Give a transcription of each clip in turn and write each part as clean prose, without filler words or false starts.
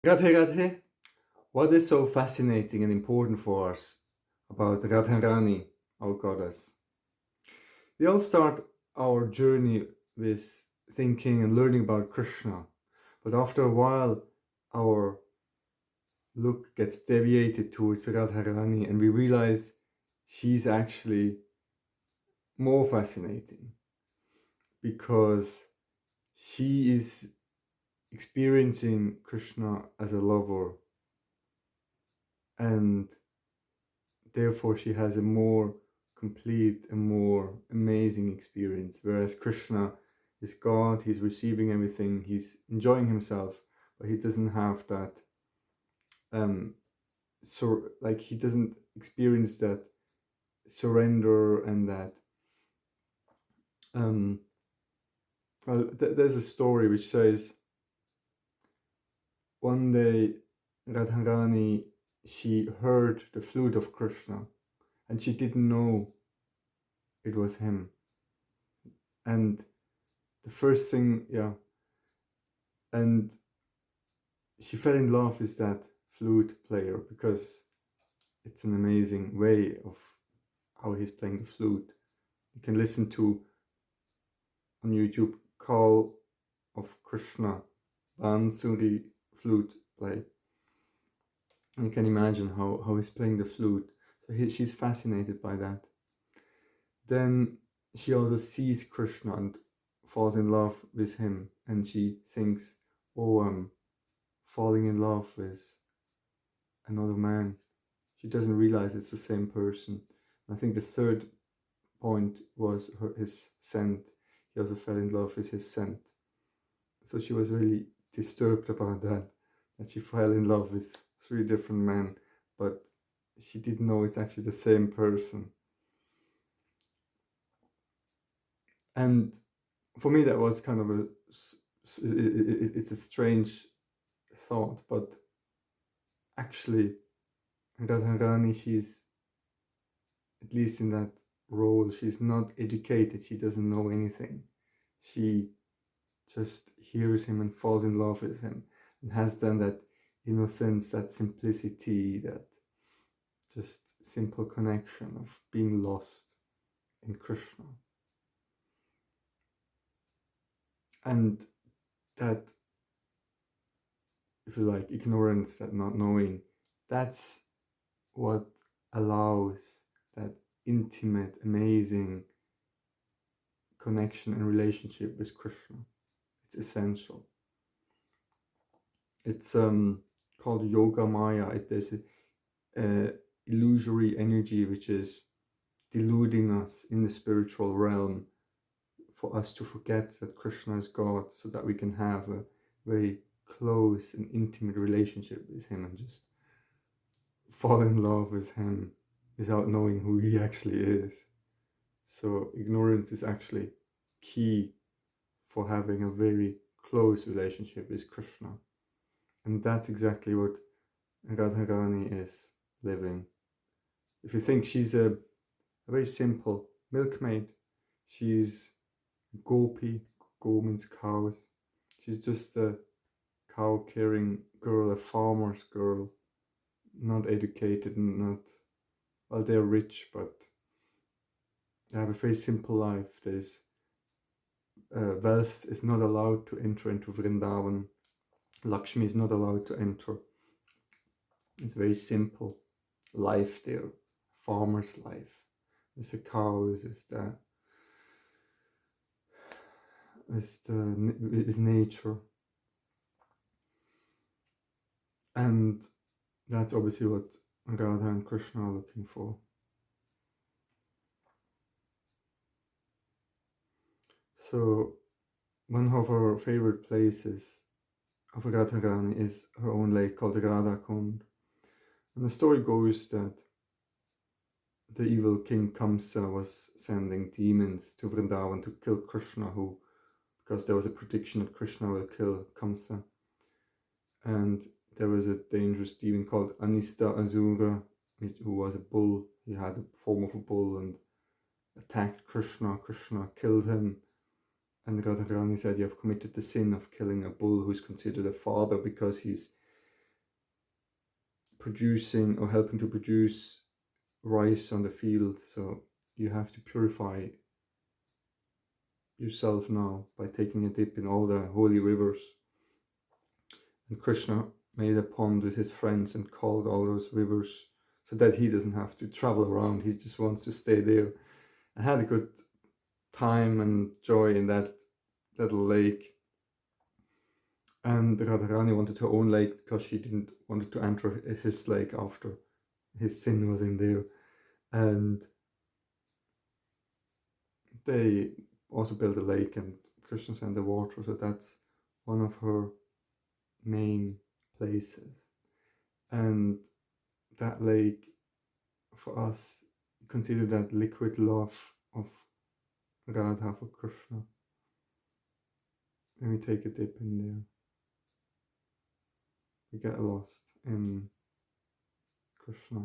Radhe Radhe, what is so fascinating and important for us about Radharani, our goddess? We all start our journey with thinking and learning about Krishna, but after a while, our look gets deviated towards Radharani and we realize she's actually more fascinating because she is experiencing Krishna as a lover and therefore she has a more complete and more amazing experience. Whereas Krishna is God, he's receiving everything, he's enjoying himself, but he doesn't have that he doesn't experience that surrender and that um there's a story which says one day Radharani, she heard the flute of Krishna and she didn't know it was him. And the first thing, and she fell in love with that flute player because it's an amazing way of how he's playing the flute. You can listen to on YouTube Call of Krishna Bansuri flute play. And you can imagine how he's playing the flute. So she's fascinated by that. Then she also sees Krishna and falls in love with him, and she thinks, oh, I'm falling in love with another man. She doesn't realize it's the same person. I think the third point was his scent. He also fell in love with his scent. So she was really disturbed about that she fell in love with three different men, but she didn't know it's actually the same person. And for me, that was kind of it's a strange thought, but actually, Radharani, she's, at least in that role, she's not educated, she doesn't know anything. She just hears him and falls in love with him and has then that innocence, that simplicity, that just simple connection of being lost in Krishna. And that, if you like, ignorance, that not knowing, that's what allows that intimate, amazing connection and relationship with Krishna. It's essential. It's called Yoga Maya. There's a illusory energy which is deluding us in the spiritual realm for us to forget that Krishna is God, so that we can have a very close and intimate relationship with him and just fall in love with him without knowing who he actually is. So ignorance is actually key for having a very close relationship with Krishna. And that's exactly what Radharani is living. If you think, she's a very simple milkmaid. She's gopi, go means cows. She's just a cow-caring girl, a farmer's girl, not educated and not, well, they're rich, but they have a very simple life. There's wealth is not allowed to enter into Vrindavan. Lakshmi is not allowed to enter. It's very simple life there, farmer's life. There's the cows, is nature, and that's obviously what Radha and Krishna are looking for. So one of our favorite places of Radharani is her own lake called Radha Kund. And the story goes that the evil king Kamsa was sending demons to Vrindavan to kill Krishna, because there was a prediction that Krishna will kill Kamsa. And there was a dangerous demon called Anista Asura, who was a bull. He had the form of a bull and attacked Krishna. Krishna killed him. And Radharani said, you have committed the sin of killing a bull who's considered a father because he's producing or helping to produce rice on the field. So you have to purify yourself now by taking a dip in all the holy rivers. And Krishna made a pond with his friends and called all those rivers so that he doesn't have to travel around. He just wants to stay there. I had a good time and joy in that little lake. And Radharani wanted her own lake because she didn't want to enter his lake after his sin was in there. And they also built a lake, and Krishna sent the water, so that's one of her main places. And that lake, for us, consider that liquid love of Radha for Krishna. When we take a dip in there, we get lost in Krishna.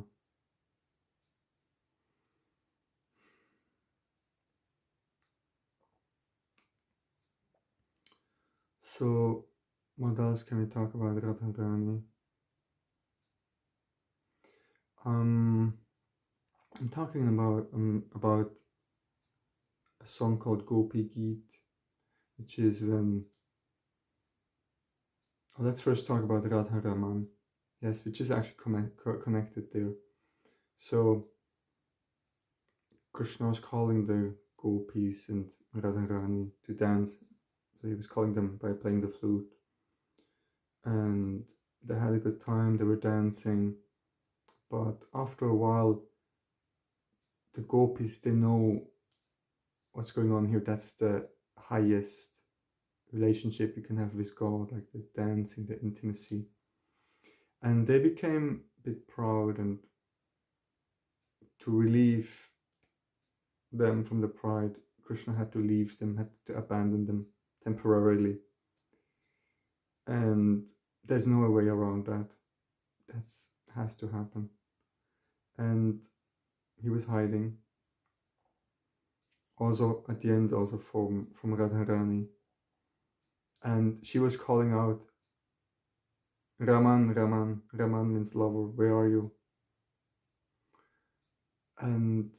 So, what else can we talk about Radharani? I'm talking about a song called Gopi Geet, which is when. Let's first talk about Radharaman. Yes, which is actually connected there. So Krishna was calling the gopis and Radharani to dance. So he was calling them by playing the flute. And they had a good time, they were dancing. But after a while, the gopis, they know what's going on here. That's the highest relationship you can have with God, like the dancing, the intimacy. And they became a bit proud, and to relieve them from the pride, Krishna had to leave them, had to abandon them temporarily. And there's no way around that. That has to happen. And he was hiding. Also at the end, also from Radharani. And she was calling out, Raman, Raman. Raman means lover, where are you? And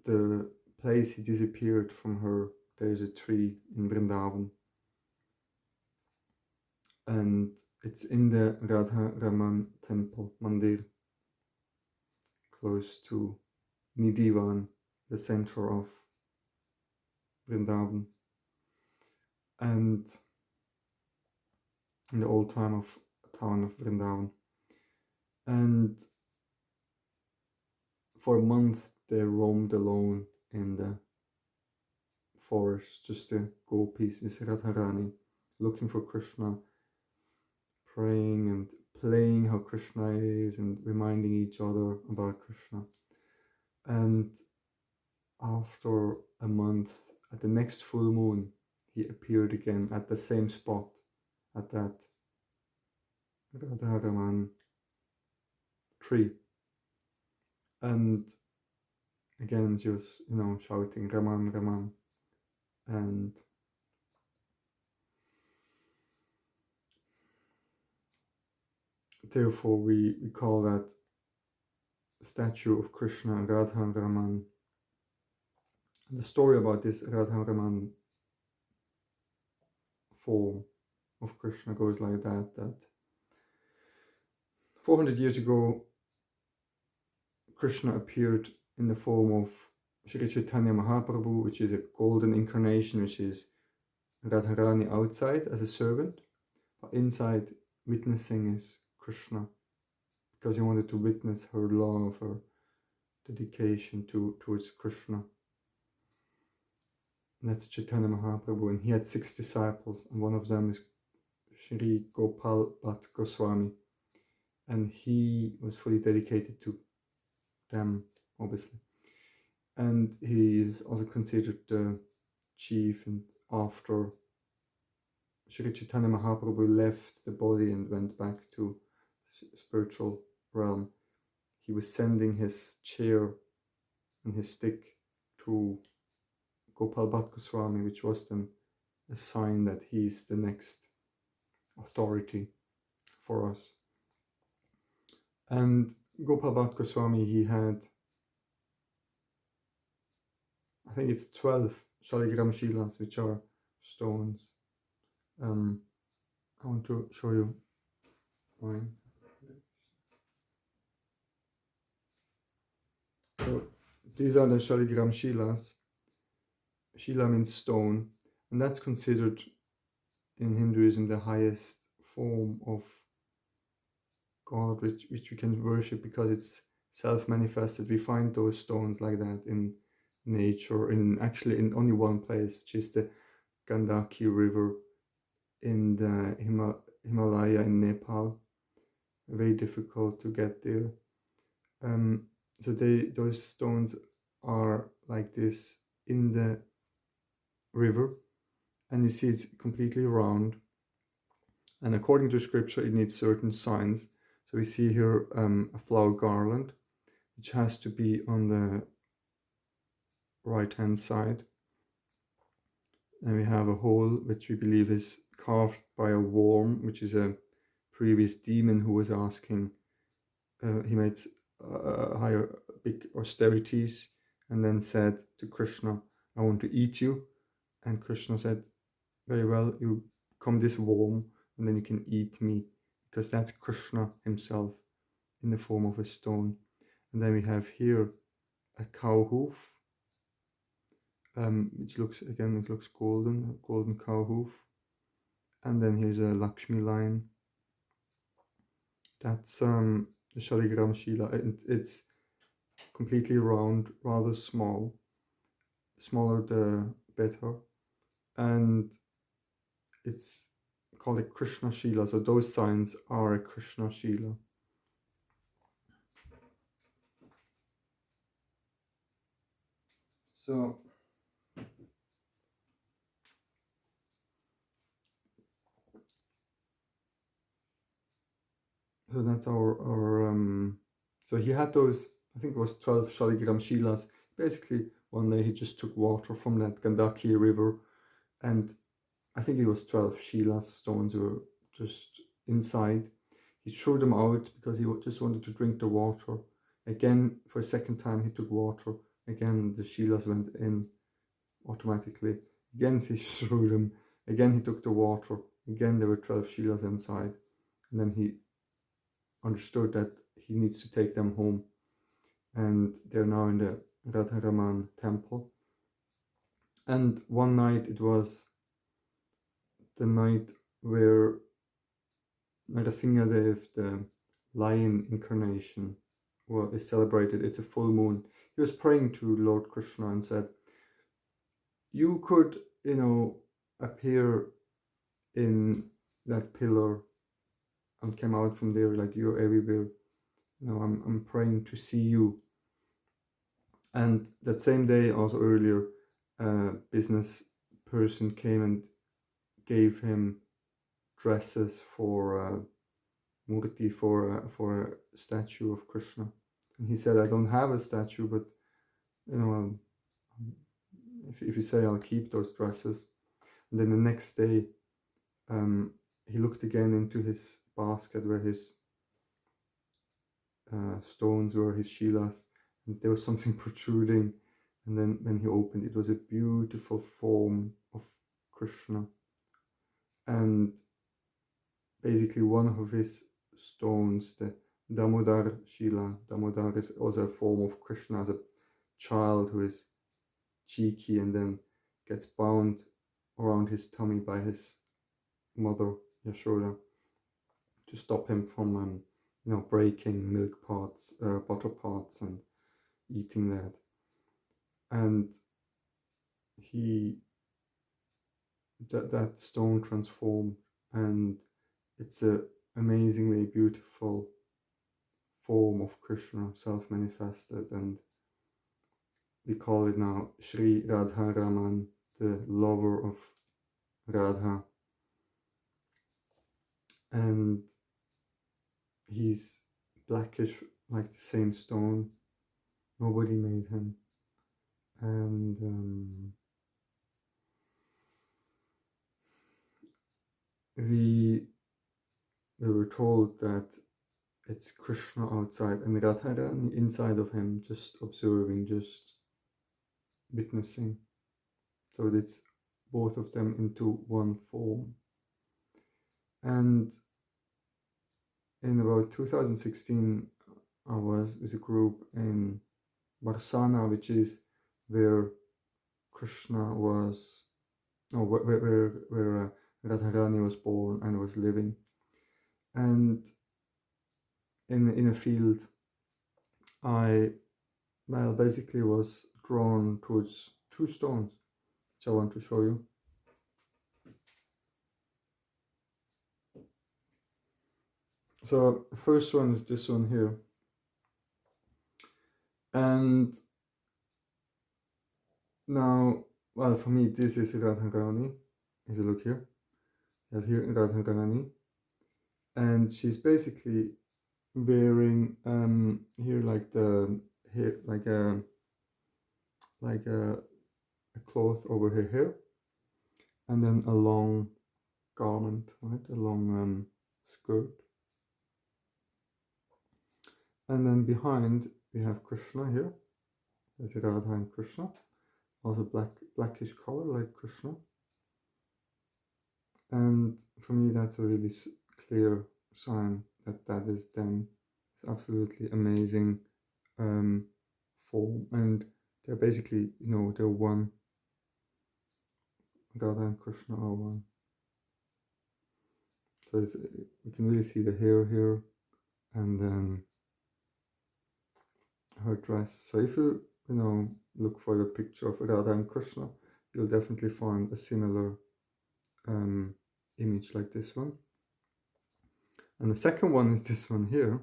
the place he disappeared from her, there's a tree in Vrindavan. And it's in the Radha Raman temple, Mandir, close to Nidivan, the center of Vrindavan. And in the old town of Vrindavan. And for a month they roamed alone in the forest, just the gopis with Radharani, looking for Krishna, praying and playing how Krishna is and reminding each other about Krishna. And after a month, at the next full moon, he appeared again at the same spot, at that Radharaman tree. And again, she was, shouting Raman, Raman. And therefore we call that statue of Krishna Radha Raman. The story about this Radha Raman form of Krishna goes like that 400 years ago, Krishna appeared in the form of Sri Chaitanya Mahaprabhu, which is a golden incarnation, which is Radharani outside as a servant, but inside witnessing is Krishna, because he wanted to witness her love, her dedication towards Krishna. And that's Chaitanya Mahaprabhu, and he had 6 disciples, and one of them is Shri Gopal Bhatt Goswami, and he was fully dedicated to them, obviously. And he is also considered the chief, and after Shri Chaitanya Mahaprabhu left the body and went back to the spiritual realm, he was sending his chair and his stick to Gopal Bhatt Goswami, which was then a sign that he's the next authority for us. And Gopal Bhatt Goswami, he had, I think it's 12 Shaligram Shilas, which are stones. I want to show you mine. So these are the Shaligram Shilas. Shila means stone, and that's considered in Hinduism the highest form of God which we can worship, because it's self-manifested. We find those stones like that in nature, actually in only one place, which is the Gandaki River in the Himalaya in Nepal. Very difficult to get there. So those stones are like this in the river, and you see it's completely round. And according to scripture, it needs certain signs. So we see here a flower garland, which has to be on the right-hand side. And we have a hole, which we believe is carved by a worm, which is a previous demon who was asking. He made big austerities and then said to Krishna, I want to eat you. And Krishna said, very well, you become this worm and then you can eat me, because that's Krishna himself in the form of a stone. And then we have here a cow hoof, which looks golden, a golden cow hoof. And then here's a Lakshmi line. That's the Shaligram Shila. It's completely round, rather small. Smaller the better. And it's called a Krishna Shila. So those signs are a Krishna Shila. So that's our so he had those, I think it was 12 Shaligram Shilas. Basically, one day he just took water from that Gandaki river, and I think it was 12 Shilas, stones were just inside. He threw them out because he just wanted to drink the water. Again, for a second time, he took water. Again, the Shilas went in automatically. Again, he threw them. Again, he took the water. Again, there were 12 Shilas inside. And then he understood that he needs to take them home. And they're now in the Radharaman temple. And one night, it was the night where Narasimhadev, the lion incarnation, is celebrated. It's a full moon. He was praying to Lord Krishna and said, you could, appear in that pillar and come out from there, like you're everywhere. I'm praying to see you. And that same day, also earlier, a business person came and gave him dresses for murti, for a statue of Krishna. And he said, I don't have a statue, but if you say, I'll keep those dresses. And then the next day, he looked again into his basket where his stones were, his shilas, and there was something protruding. And then when he opened, it was a beautiful form of Krishna. And basically one of his stones, the Damodar Shila. Damodar is also a form of Krishna as a child who is cheeky and then gets bound around his tummy by his mother Yashoda to stop him from breaking milk pots, butter pots, and eating that. And that stone transformed, and it's a amazingly beautiful form of Krishna, self-manifested, and we call it now Sri Radharaman, the lover of Radha. And he's blackish like the same stone. Nobody made him. And we we were told that it's Krishna outside and Radharani inside of him, just observing, just witnessing. So it's both of them into one form. And in about 2016, I was with a group in Varsana, which is where Krishna was, no, where Radharani was born and was living. And in a field, I basically was drawn towards two stones, which I want to show you. So the first one is this one here. And now, well, for me, this is Radharani. If you look here, you have here Radharani. And she's basically wearing here like the hair, like a cloth over her hair, and then a long garment, right? A long skirt. And then behind we have Krishna here. There's Radha and Krishna. Also blackish color like Krishna. And for me, that's a really clear sign that that is them. It's absolutely amazing form, and they're basically, they're one. Radha and Krishna are one. So you can really see the hair here, and then her dress. So if you look for the picture of Radha and Krishna, you'll definitely find a similar image like this one. And the second one is this one here.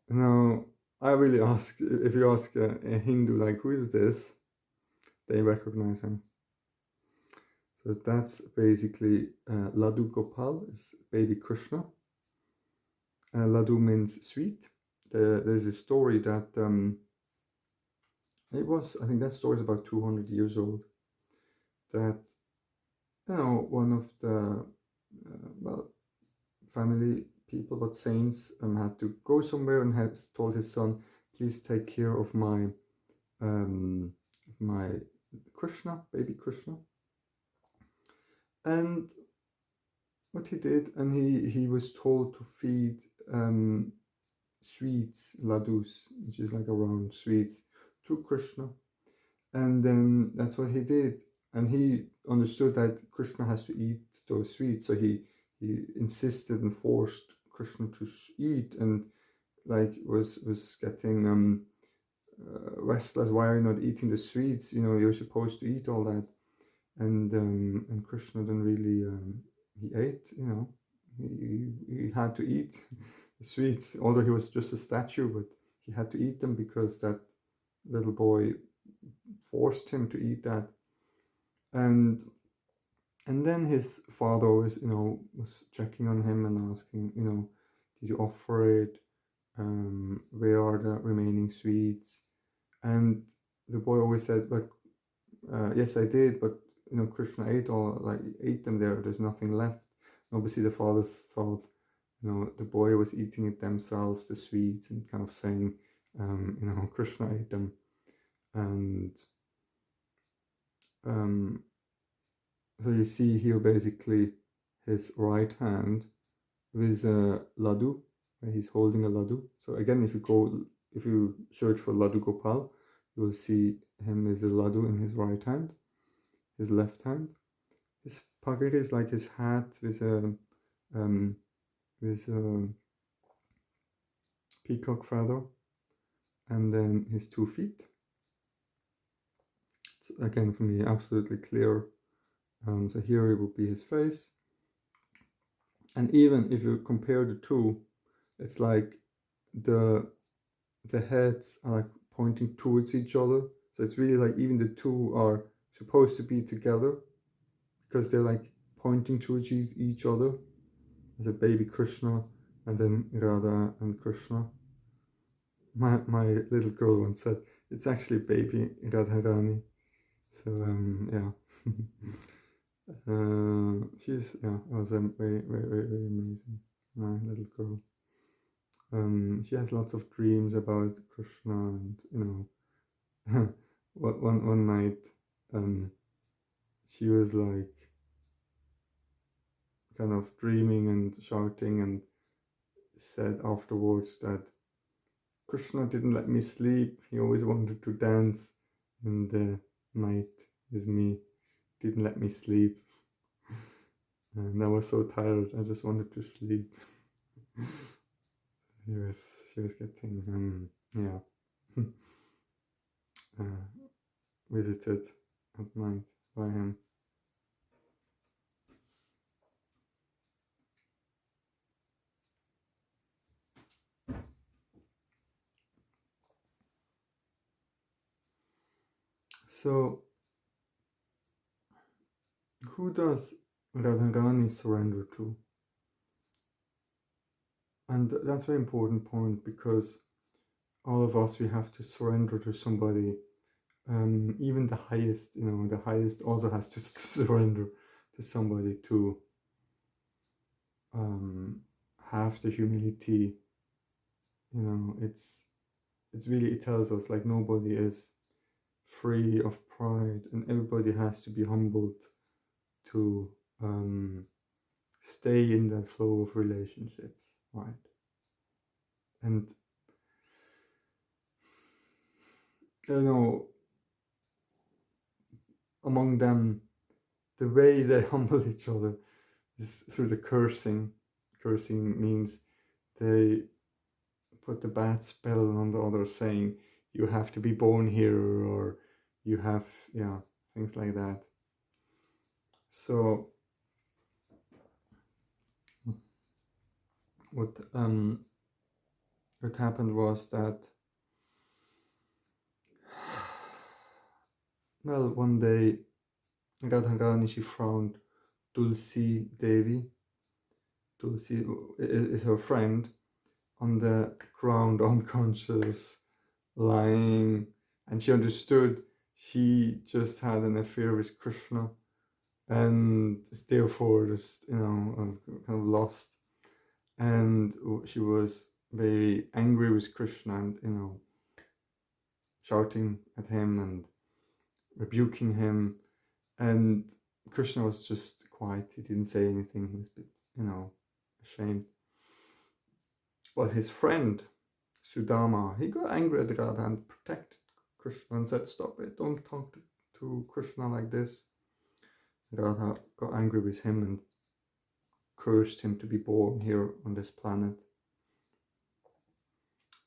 Now, I really ask, if you ask a Hindu, like, who is this? They recognize him. So that's basically Ladu Gopal, is baby Krishna. Ladu means sweet. There's a story that I think that story is about 200 years old. That, one of the, family people, but saints, had to go somewhere and had told his son, please take care of my Krishna, baby Krishna. And what he did, and he was told to feed sweets, ladus, which is like a round sweets, to Krishna. And then that's what he did. And he understood that Krishna has to eat those sweets, so he insisted and forced Krishna to eat, and like was getting restless. Why are you not eating the sweets? You're supposed to eat all that. And Krishna then really he ate. He had to eat the sweets, although he was just a statue, but he had to eat them because that little boy forced him to eat that. And then his father was checking on him and asking, did you offer it? Where are the remaining sweets? And the boy always said, like, yes, I did, but Krishna ate them there. There's nothing left. Obviously, the fathers thought, the boy was eating it themselves, the sweets, and kind of saying, Krishna ate them. And so you see here basically his right hand with a ladu. He's holding a ladu. So again, if you search for Ladu Gopal, you will see him with a ladu in his right hand, his left hand. His pagri is like his hat with a peacock feather, and then his 2 feet. It's, again, for me, absolutely clear. So here it would be his face. And even if you compare the two, it's like the heads are like pointing towards each other. So it's really like even the two are supposed to be together because they're like pointing towards each other. There's a baby Krishna and then Radha and Krishna. My little girl once said it's actually baby Radharani. So yeah. She's, it was very, very, very, very amazing. my little girl. She has lots of dreams about Krishna, and one night, she was like kind of dreaming and shouting, and said afterwards that Krishna didn't let me sleep. He always wanted to dance in the night with me. Didn't let me sleep. And I was so tired. I just wanted to sleep. She was getting visited at night by him. So, who does Radharani surrender to? And that's a very important point, because all of us, we have to surrender to somebody. Even the highest also has to surrender to somebody to have the humility. It's really, it tells us like nobody is free of pride, and everybody has to be humbled to stay in that flow of relationships, right? And among them, the way they humble each other is through the cursing. Cursing means they put the bad spell on the other, saying you have to be born here, or you have, things like that. So what happened was that, well, one day Radharani, she found Tulsi Devi. Tulsi is her friend, on the ground, unconscious, lying, and she understood she just had an affair with Krishna, and is therefore just kind of lost, and she was very angry with Krishna, and shouting at him and rebuking him, and Krishna was just quiet. He didn't say anything. He was a bit ashamed. But his friend Sudama, he got angry at Radha and protected Krishna and said, "Stop it, don't talk to Krishna like this." Radha got angry with him and cursed him to be born here on this planet.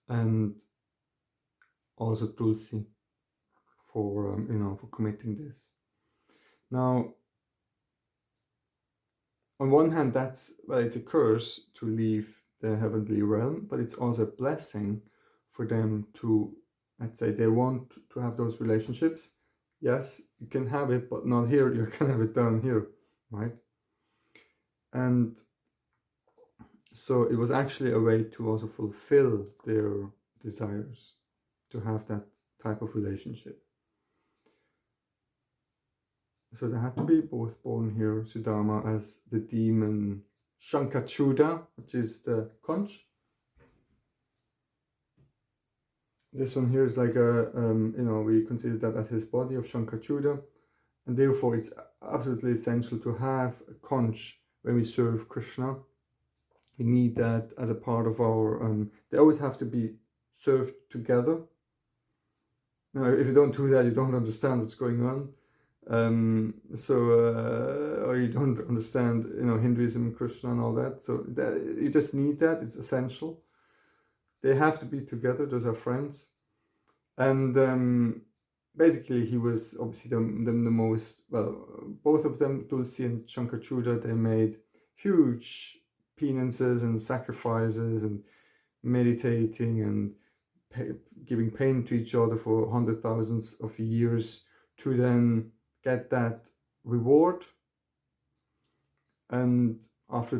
And also Tulsi for committing this. Now, on one hand, it's a curse to leave the heavenly realm, but it's also a blessing for them to, let's say, they want to have those relationships. Yes, you can have it, but not here. You can have it down here, right? And so it was actually a way to also fulfill their desires, to have that type of relationship. So they had to be both born here, Sudama as the demon Shankachuda, which is the conch. This one here is like we consider that as his body of Shankachuda, and therefore it's absolutely essential to have a conch when we serve Krishna. We need that as a part of our, they always have to be served together. Now, if you don't do that, you don't understand what's going on. Or you don't understand, Hinduism, Krishna and all that. So you just need that, it's essential. They have to be together, those are friends. And basically he was obviously the most, well, both of them, Tulsi and Shankachuda, they made huge penances and sacrifices and meditating and giving pain to each other for 100,000s of years to then get that reward. And after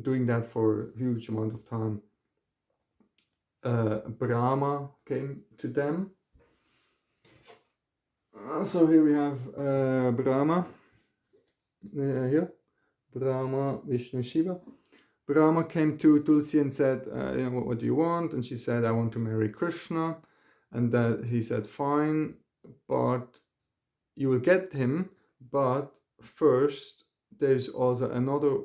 doing that for a huge amount of time, Brahma came to them. So here we have Brahma here. Brahma, Vishnu, Shiva. Brahma came to Tulsi and said, what do you want? And she said, I want to marry Krishna. And that he said, fine, but you will get him, but first there's also another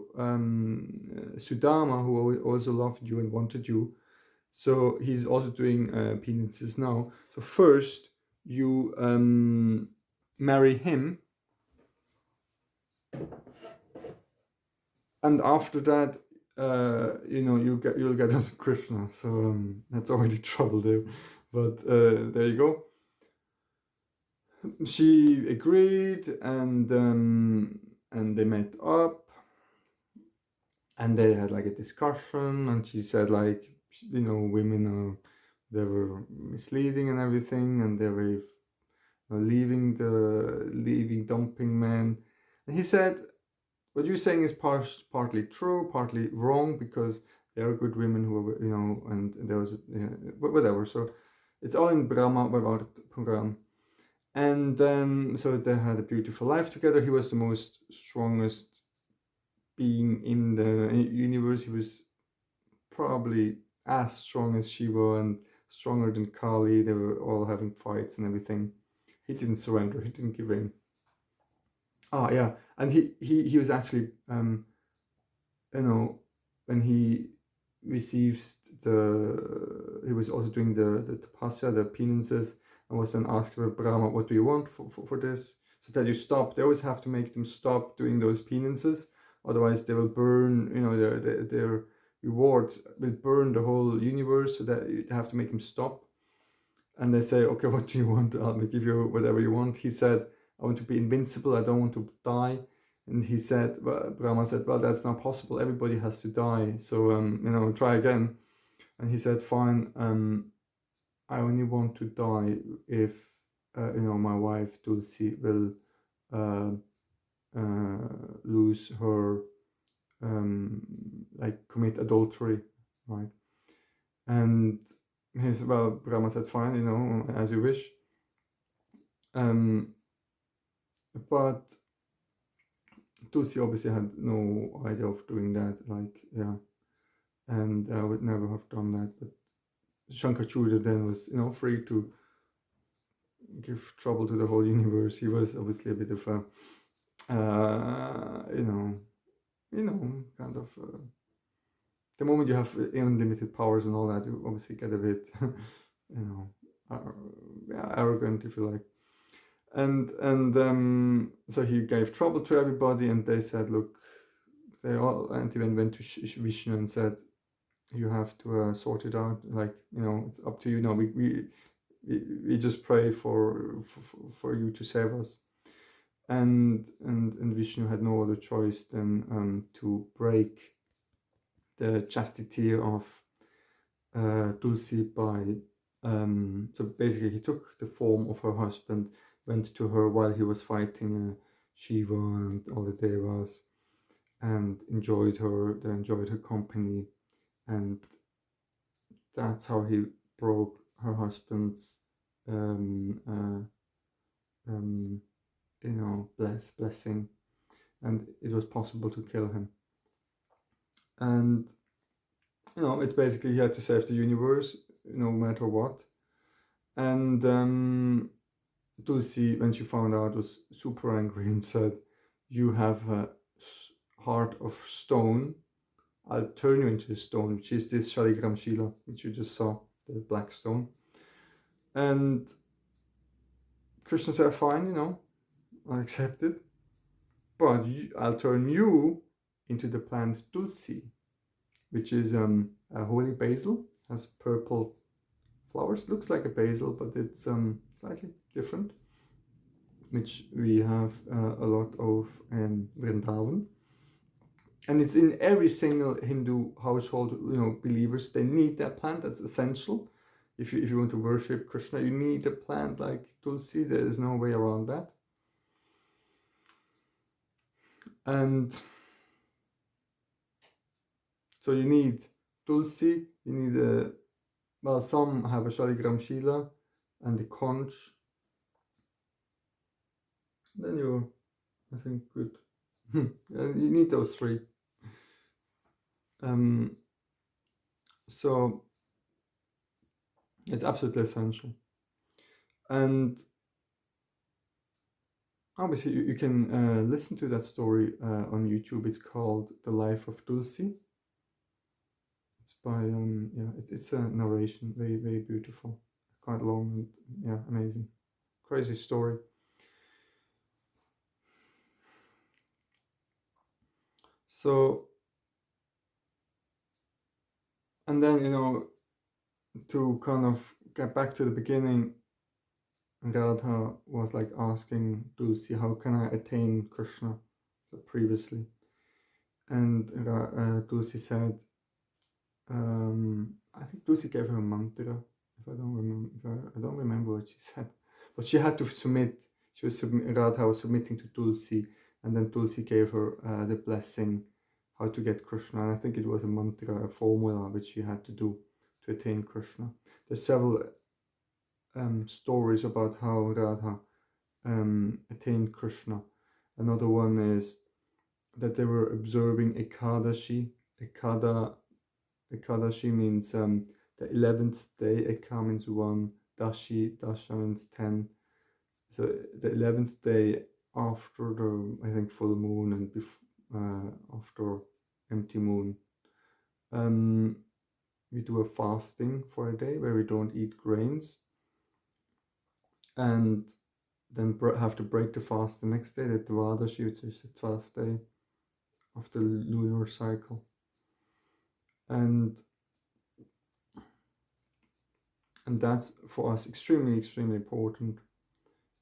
Sudama who also loved you and wanted you. So he's also doing penances now. So first you marry him, and after that, you'll get also Krishna. So that's already trouble there, but there you go. She agreed, and they met up, and they had like a discussion, and she said like, women are, they were misleading and everything, and they were leaving dumping men. And he said, what you're saying is partly true, partly wrong, because there are good women who are, and there was whatever. So it's all in Brahma Bharat Puran. And so they had a beautiful life together. He was the most strongest being in the universe. He was probably as strong as Shiva and stronger than Kali. They were all having fights and everything. He didn't surrender. He didn't give in. Yeah, and he was actually when he received he was also doing the tapasya, the penances, and was then asked by Brahma, what do you want for this? So that you stop. They always have to make them stop doing those penances, otherwise they will burn, their rewards will burn the whole universe, so that you have to make them stop. And they say, okay, what do you want? I'll give you whatever you want. He said, I want to be invincible, I don't want to die. And he said, Brahma said, well, that's not possible, everybody has to die, so try again. And he said, fine, I only want to die if my wife Tulsi will lose her, commit adultery, right? And he said, well, Brahma said, fine, as you wish. But Tulsi obviously had no idea of doing that, and I would never have done that. But Shankachuda then was, free to give trouble to the whole universe. He was obviously a bit of a, kind of. The moment you have unlimited powers and all that, you obviously get a bit, arrogant, if you like. And so he gave trouble to everybody, and they said, look, they all, and he went to Vishnu and said, you have to sort it out, it's up to you now. We just pray for you to save us. And Vishnu had no other choice than to break the chastity of Tulsi by so basically he took the form of her husband, went to her while he was fighting Shiva and all the devas, and enjoyed her company, and that's how he broke her husband's blessing, and it was possible to kill him. And it's basically he had to save the universe no matter what. And Tulsi, when she found out, was super angry and said, you have a heart of stone, I'll turn you into a stone, which is this Shaligram Shila, which you just saw, the black stone. And Krishna said, fine, I accept it, but I'll turn you into the plant Tulsi, which is a holy basil, has purple flowers, looks like a basil, but it's slightly different, which we have a lot of in Vrindavan. And it's in every single Hindu household, believers, they need that plant. That's essential. If you want to worship Krishna, you need a plant like Tulsi. There is no way around that. And so you need Tulsi, you need some have a Shaligram Shila and the conch. Then you're, I think, good. You need those three. Um, so it's absolutely essential. And obviously, you can listen to that story on YouTube. It's called The Life of Dulcie. It's by it's a narration, very very beautiful, quite long and yeah, amazing, crazy story. So, and then to kind of get back to the beginning, Radha was like asking Dulcie, "How can I attain Krishna?" So previously, and Dulcie said, I think Lucy gave her a mantra. If I don't remember, I don't remember what she said, but she had to submit. Radha was submitting to Tulsi, and then Tulsi gave her the blessing, how to get Krishna. And I think it was a mantra, a formula which she had to do to attain Krishna. There's several stories about how Radha attained Krishna. Another one is that they were observing Ekadashi. Ekadashi means the 11th day. Eka means one. Dasha means 10. So the 11th day after the, I think, full moon and after empty moon. We do a fasting for a day where we don't eat grains. And then have to break the fast the next day, the Dvadashi, which is the 12th day of the lunar cycle. And that's for us extremely, extremely important,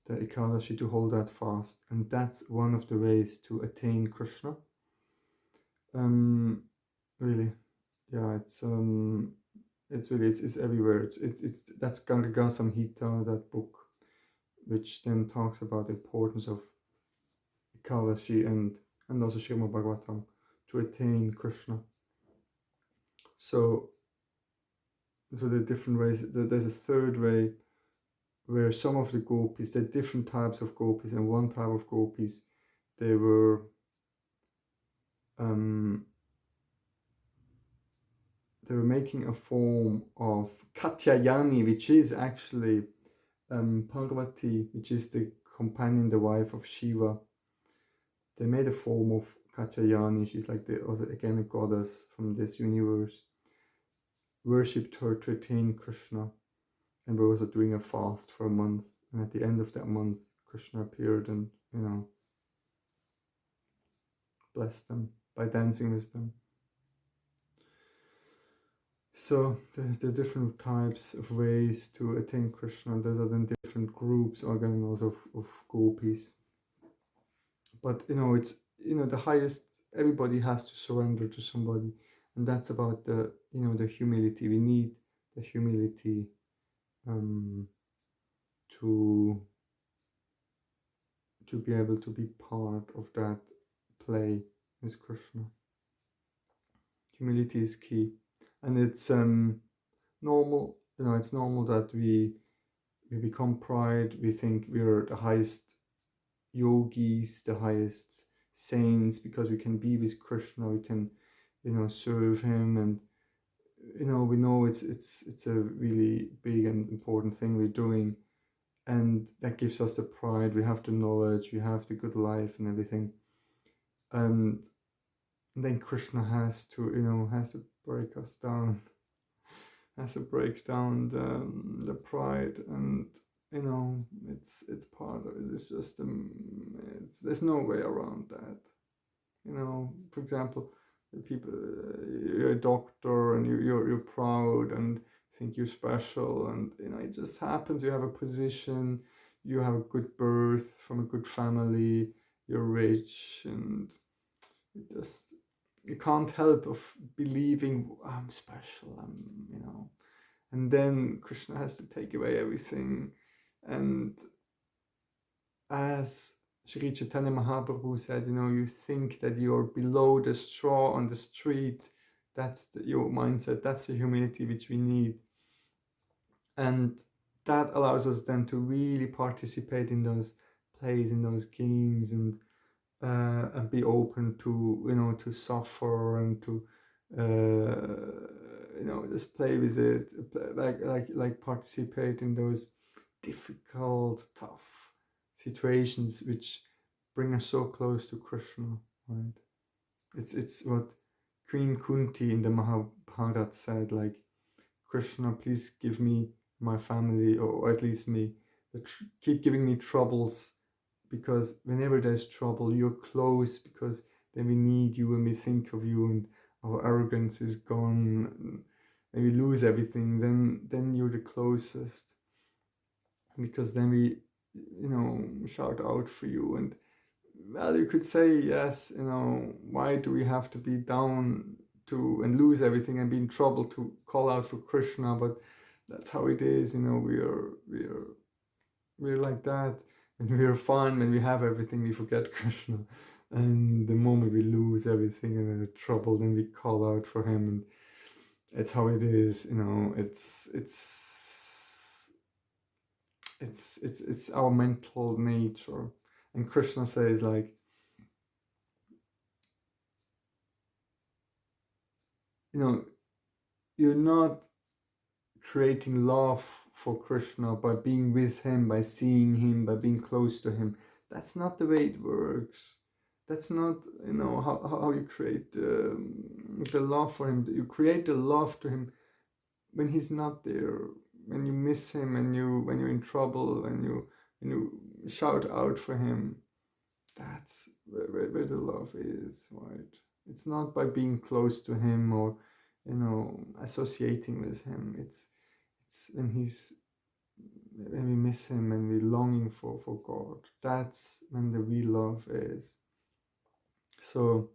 the Ekadashi, to hold that fast. And that's one of the ways to attain Krishna. Really, yeah, it's really, it's everywhere. It's that's Ganga Samhita, that book, which then talks about the importance of Ekadashi and also Srimad Bhagavatam to attain Krishna. So the different ways. There's a third way where some of the gopis, there are different types of gopis, and one type of gopis, they were making a form of Katyayani, which is actually Parvati, which is the companion, the wife of Shiva. They made a form of Katyayani. She's like again a goddess from this universe. Worshipped her to attain Krishna, and were also doing a fast for a month. And at the end of that month, Krishna appeared and blessed them by dancing with them. So the different types of ways to attain Krishna. Those are then different groups, organelles of gopis. But it's the highest. Everybody has to surrender to somebody, and that's about the the humility. We need the humility to be able to be part of that play with Krishna. Humility is key, and it's normal. It's normal that we become pride. We think we're the highest yogis, the highest saints, because we can be with Krishna. We can, serve him, and we know it's a really big and important thing we're doing, and that gives us the pride. We have the knowledge, we have the good life and everything, and then Krishna has to break us down, has to break down the pride, and it's part of it. It's just there's no way around that. For example, people, you're a doctor and you're proud and think you're special, and it just happens. You have a position, you have a good birth from a good family, you're rich, and you can't help of believing I'm special. And then Krishna has to take away everything, and as Sri Chaitanya Mahaprabhu said, you think that you're below the straw on the street. That's your mindset. That's the humility which we need. And that allows us then to really participate in those plays, in those games, and and be open to, to suffer and to, just play with it, like participate in those difficult, tough situations which bring us so close to Krishna, right? It's what Queen Kunti in the Mahabharata said, like, Krishna, please give me my family, or at least me, but keep giving me troubles, because whenever there's trouble, you're close, because then we need you and we think of you, and our arrogance is gone, and we lose everything. Then you're the closest, because then we, shout out for you. And well, you could say, yes, why do we have to be down to and lose everything and be in trouble to call out for Krishna? But that's how it is, we're like that. And we're fine when we have everything, we forget Krishna. And the moment we lose everything and are in trouble, then we call out for him. And it's how it is, it's our mental nature. And Krishna says, like, you're not creating love for Krishna by being with him, by seeing him, by being close to him. That's not the way it works. That's not, how you create the love for him. You create the love to him when he's not there, when you miss him, and when you're in trouble, and you shout out for him. That's where the love is, right? It's not by being close to him or, associating with him. It's when we miss him and we're longing for God. That's when the real love is. So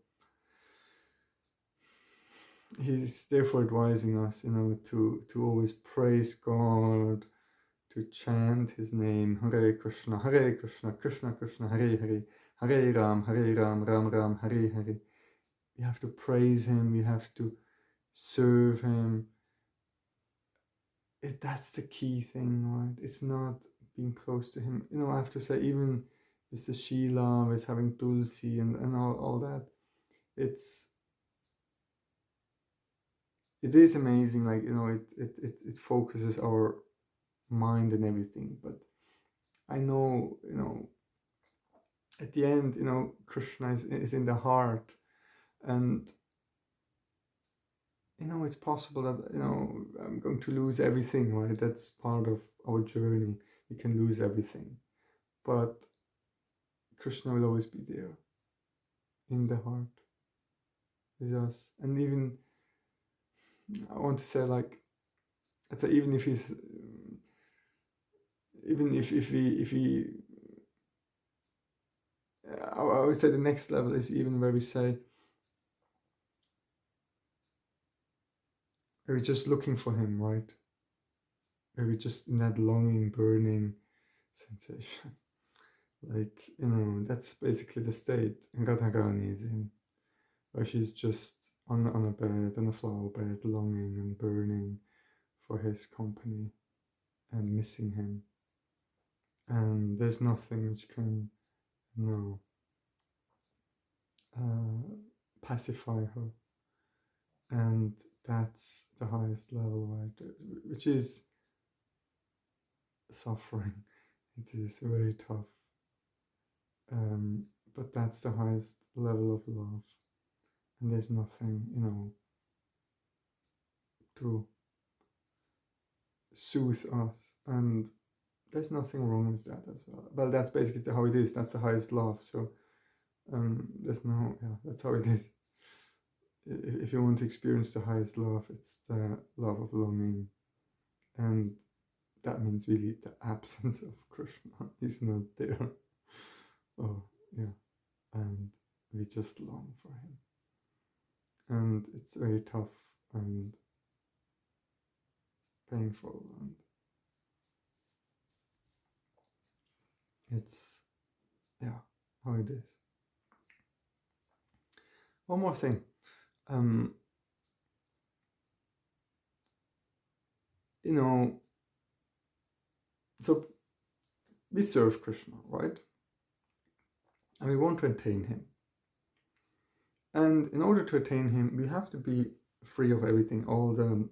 he's therefore advising us, to always praise God, to chant his name, Hare Krishna, Krishna Krishna, Hare Hare, Hare Ram, Ram Ram, Hare Hare. We have to praise him, we have to serve him. That's the key thing, right? It's not being close to him. I have to say, even with the Sheila, with having Tulsi and all that, it is amazing. Like, it focuses our mind and everything. But I know, at the end, Krishna is in the heart. And it's possible that, I'm going to lose everything, right? That's part of our journey. We can lose everything. But Krishna will always be there in the heart with us. And even, I want to say, like, I'd say, even if we, I would say the next level is even where we say, are we just looking for him, right? Are we just in that longing, burning sensation? Like, that's basically the state Radharani is in, where she's just on a bed, on a flower bed, longing and burning for his company and missing him. And there's nothing which can, pacify her. And that's the highest level, right? Which is suffering. It is very tough. But that's the highest level of love. And there's nothing, to soothe us. And there's nothing wrong with that as well. Well, that's basically how it is. That's the highest love. So that's how it is. If you want to experience the highest love, it's the love of longing. And that means really the absence of Krishna. He's not there. Oh, yeah. And we just long for him. And it's very tough and painful, and it's, how it is. One more thing. So we serve Krishna, right? and we want to attain him. And in order to attain him, we have to be free of everything. All the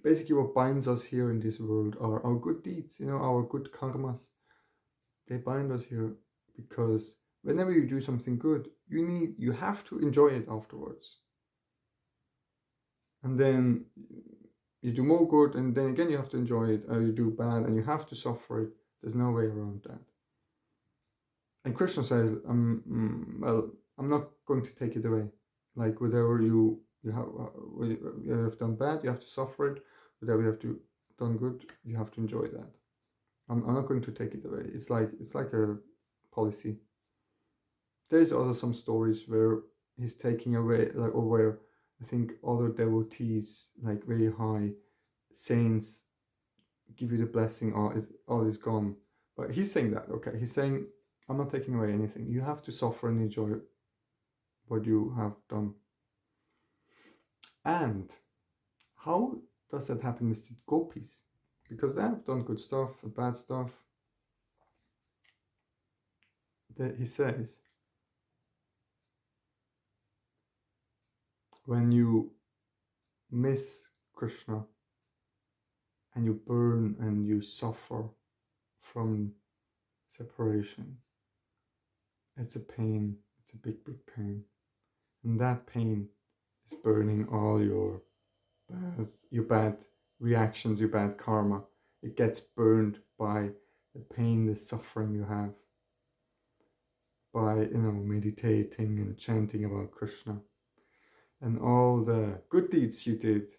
basically what binds us here in this world are our good deeds, our good karmas. They bind us here because whenever you do something good, you have to enjoy it afterwards. And then you do more good, and then again you have to enjoy it, or you do bad and you have to suffer it. There's no way around that. And Krishna says, well, I'm not going to take it away. Like whatever you have done bad, you have to suffer it. Whatever you have done good, you have to enjoy that. I'm not going to take it away. It's like a policy. There's also some stories where he's taking away, or where I think other devotees, like very high saints, give you the blessing, all is gone. But he's saying that, okay, he's saying, I'm not taking away anything. You have to suffer and enjoy what you have done. And how does that happen with the gopis? Because they have done good stuff and bad stuff. That he says, when you miss Krishna and you burn and you suffer from separation, it's a pain. It's a big, big pain. And that pain is burning all your bad reactions, your bad karma. It gets burned by the pain, the suffering you have by, meditating and chanting about Krishna. And all the good deeds you did,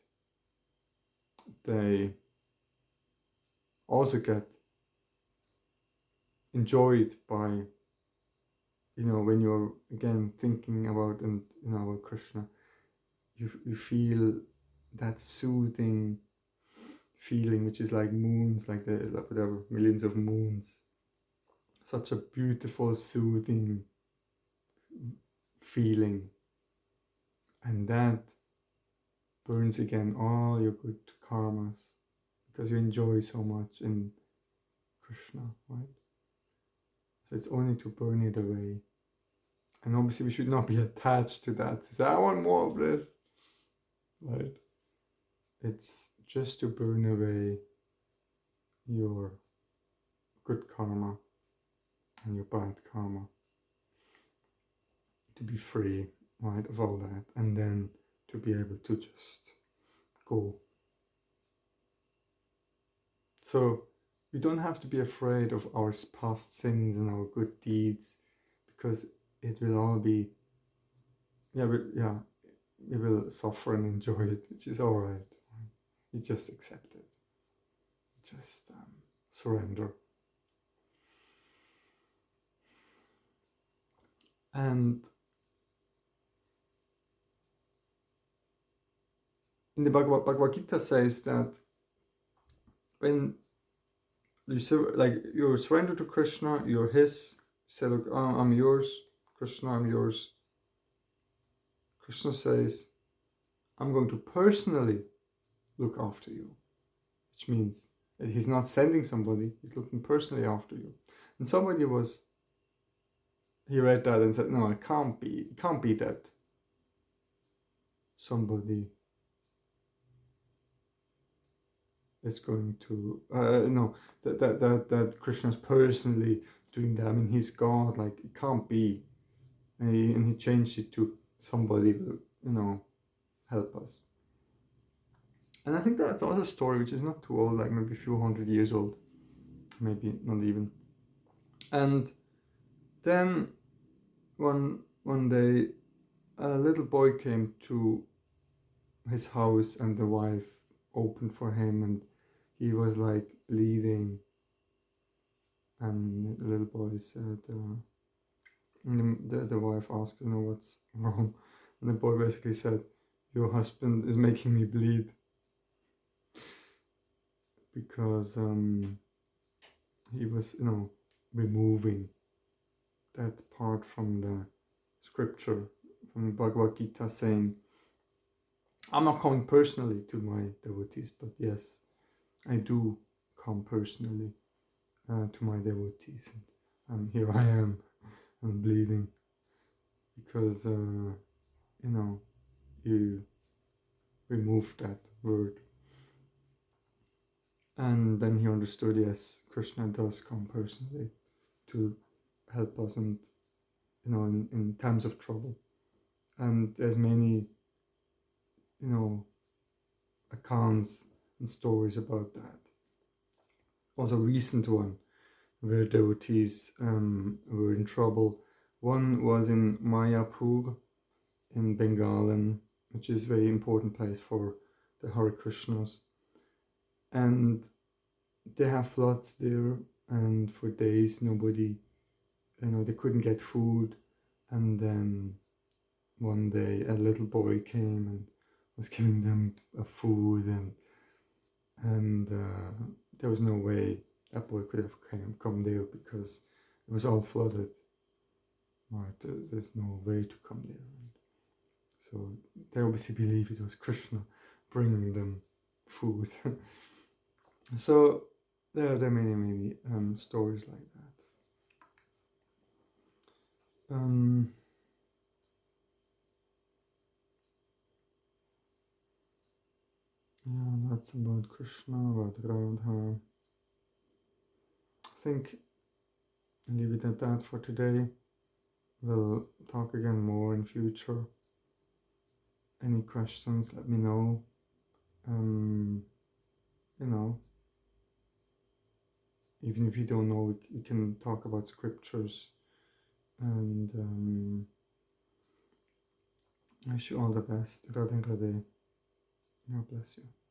they also get enjoyed by, when you're again thinking about about Krishna, you feel that soothing feeling, which is like moons, like whatever, millions of moons. Such a beautiful, soothing feeling. And that burns again all your good karmas because you enjoy so much in Krishna, right? So it's only to burn it away. And obviously we should not be attached to that. To say, I want more of this, right? It's just to burn away your good karma and your bad karma. To be free, right, of all that. And then to be able to just go. So we don't have to be afraid of our past sins and our good deeds, because it will all be, we will suffer and enjoy it, which is all right. You just accept it. Just surrender. And in the Bhagavad Gita says that when you surrender to Krishna, you're his. You say, look, I'm yours, Krishna, I'm yours. Krishna says, I'm going to personally look after you, which means that he's not sending somebody, he's looking personally after you. And he read that and said, no, it can't be that somebody is going to, that Krishna's personally doing that. I mean, he's God, like, it can't be. And he changed it to somebody will, help us. And I think that's also a story which is not too old, like maybe a few hundred years old, maybe not even. And then one day, a little boy came to his house, and the wife opened for him, and he was like bleeding. And the little boy said, the wife asked, what's wrong? And the boy basically said, your husband is making me bleed. Because he was, removing that part from the scripture, from the Bhagavad Gita, saying, I'm not coming personally to my devotees, but yes, I do come personally to my devotees. and here I am, and bleeding, because you removed that word. And then he understood, yes, Krishna does come personally to help us, and in times of trouble. And there's many accounts and stories about that. Also, recent one where devotees were in trouble. One was in Mayapur in Bengal, which is a very important place for the Hare Krishnas. And they have floods there, and for days nobody, they couldn't get food. And then one day a little boy came and was giving them food, and there was no way that boy could have come there because it was all flooded. Right, there's no way to come there. So they obviously believe it was Krishna bringing them food. So there are many stories like that. Yeah, that's about Krishna, about Radha. I think I'll leave it at that for today. We'll talk again more in future. Any questions, let me know. Even if you don't know, we can talk about scriptures. And I wish you all the best. Radhe Radhe. God bless you.